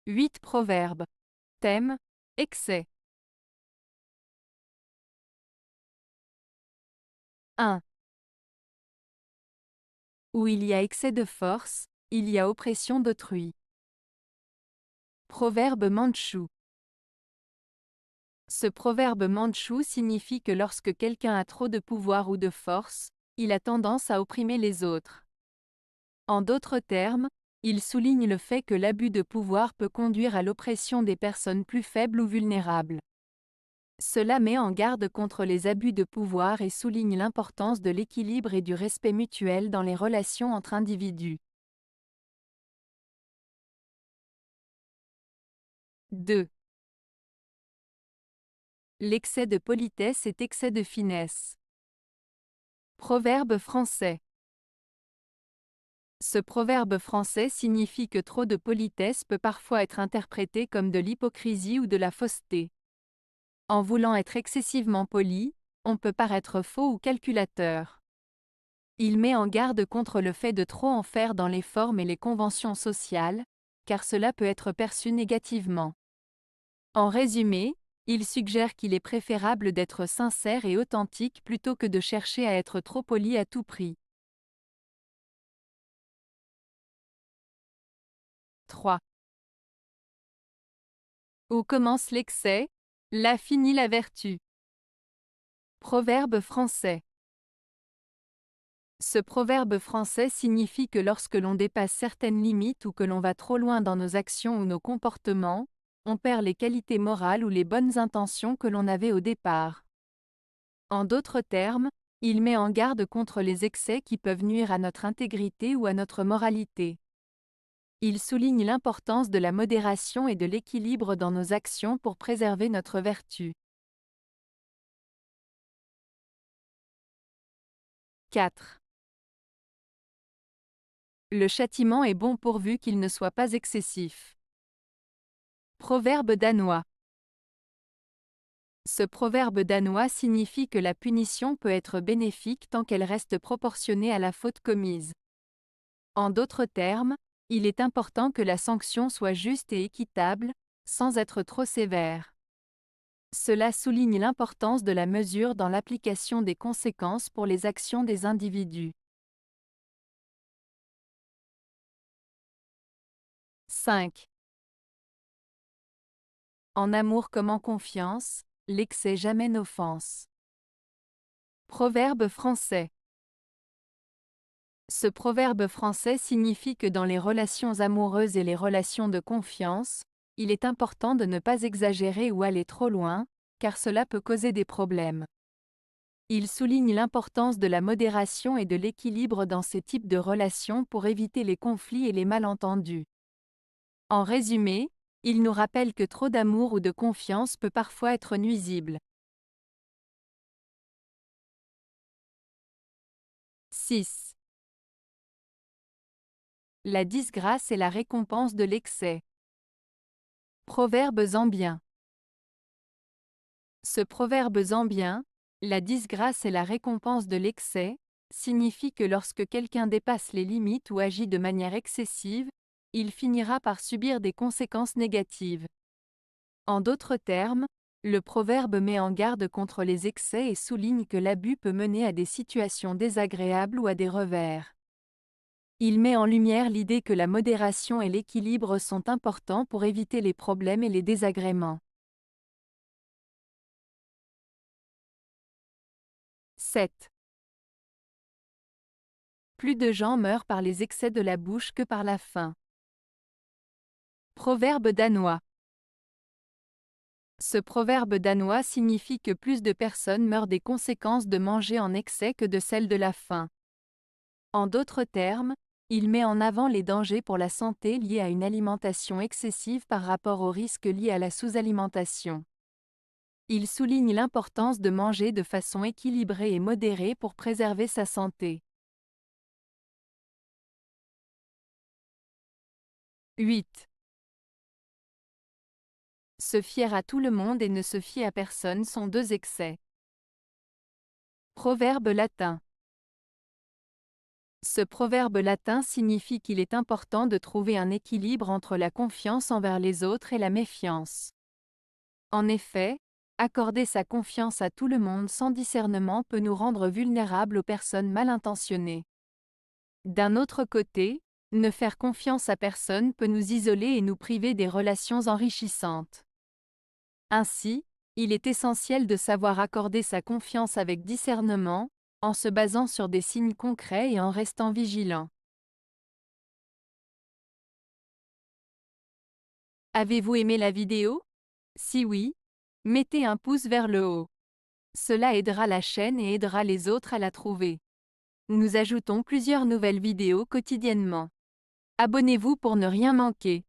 8 proverbes. Thème: excès. 1. Où il y a excès de force, il y a oppression d'autrui. Proverbe mandchou. Ce proverbe mandchou signifie que lorsque quelqu'un a trop de pouvoir ou de force, il a tendance à opprimer les autres. En d'autres termes, il souligne le fait que l'abus de pouvoir peut conduire à l'oppression des personnes plus faibles ou vulnérables. Cela met en garde contre les abus de pouvoir et souligne l'importance de l'équilibre et du respect mutuel dans les relations entre individus. 2. L'excès de politesse est excès de finesse. Proverbe français. Ce proverbe français signifie que trop de politesse peut parfois être interprété comme de l'hypocrisie ou de la fausseté. En voulant être excessivement poli, on peut paraître faux ou calculateur. Il met en garde contre le fait de trop en faire dans les formes et les conventions sociales, car cela peut être perçu négativement. En résumé, il suggère qu'il est préférable d'être sincère et authentique plutôt que de chercher à être trop poli à tout prix. 3. Où commence l'excès, là finit la vertu. Proverbe français. Ce proverbe français signifie que lorsque l'on dépasse certaines limites ou que l'on va trop loin dans nos actions ou nos comportements, on perd les qualités morales ou les bonnes intentions que l'on avait au départ. En d'autres termes, il met en garde contre les excès qui peuvent nuire à notre intégrité ou à notre moralité. Il souligne l'importance de la modération et de l'équilibre dans nos actions pour préserver notre vertu. 4. Le châtiment est bon pourvu qu'il ne soit pas excessif. Proverbe danois. Ce proverbe danois signifie que la punition peut être bénéfique tant qu'elle reste proportionnée à la faute commise. En d'autres termes, il est important que la sanction soit juste et équitable, sans être trop sévère. Cela souligne l'importance de la mesure dans l'application des conséquences pour les actions des individus. 5. En amour comme en confiance, l'excès jamais n'offense. Proverbe français. Ce proverbe français signifie que dans les relations amoureuses et les relations de confiance, il est important de ne pas exagérer ou aller trop loin, car cela peut causer des problèmes. Il souligne l'importance de la modération et de l'équilibre dans ces types de relations pour éviter les conflits et les malentendus. En résumé, il nous rappelle que trop d'amour ou de confiance peut parfois être nuisible. 6. La disgrâce est la récompense de l'excès. Proverbe zambien. Ce proverbe zambien, la disgrâce est la récompense de l'excès, signifie que lorsque quelqu'un dépasse les limites ou agit de manière excessive, il finira par subir des conséquences négatives. En d'autres termes, le proverbe met en garde contre les excès et souligne que l'abus peut mener à des situations désagréables ou à des revers. Il met en lumière l'idée que la modération et l'équilibre sont importants pour éviter les problèmes et les désagréments. 7. Plus de gens meurent par les excès de la bouche que par la faim. Proverbe danois. Ce proverbe danois signifie que plus de personnes meurent des conséquences de manger en excès que de celles de la faim. En d'autres termes, il met en avant les dangers pour la santé liés à une alimentation excessive par rapport aux risques liés à la sous-alimentation. Il souligne l'importance de manger de façon équilibrée et modérée pour préserver sa santé. 8. Se fier à tout le monde et ne se fier à personne sont deux excès. Proverbe latin. Ce proverbe latin signifie qu'il est important de trouver un équilibre entre la confiance envers les autres et la méfiance. En effet, accorder sa confiance à tout le monde sans discernement peut nous rendre vulnérables aux personnes mal intentionnées. D'un autre côté, ne faire confiance à personne peut nous isoler et nous priver des relations enrichissantes. Ainsi, il est essentiel de savoir accorder sa confiance avec discernement, en se basant sur des signes concrets et en restant vigilant. Avez-vous aimé la vidéo? Si oui, mettez un pouce vers le haut. Cela aidera la chaîne et aidera les autres à la trouver. Nous ajoutons plusieurs nouvelles vidéos quotidiennement. Abonnez-vous pour ne rien manquer.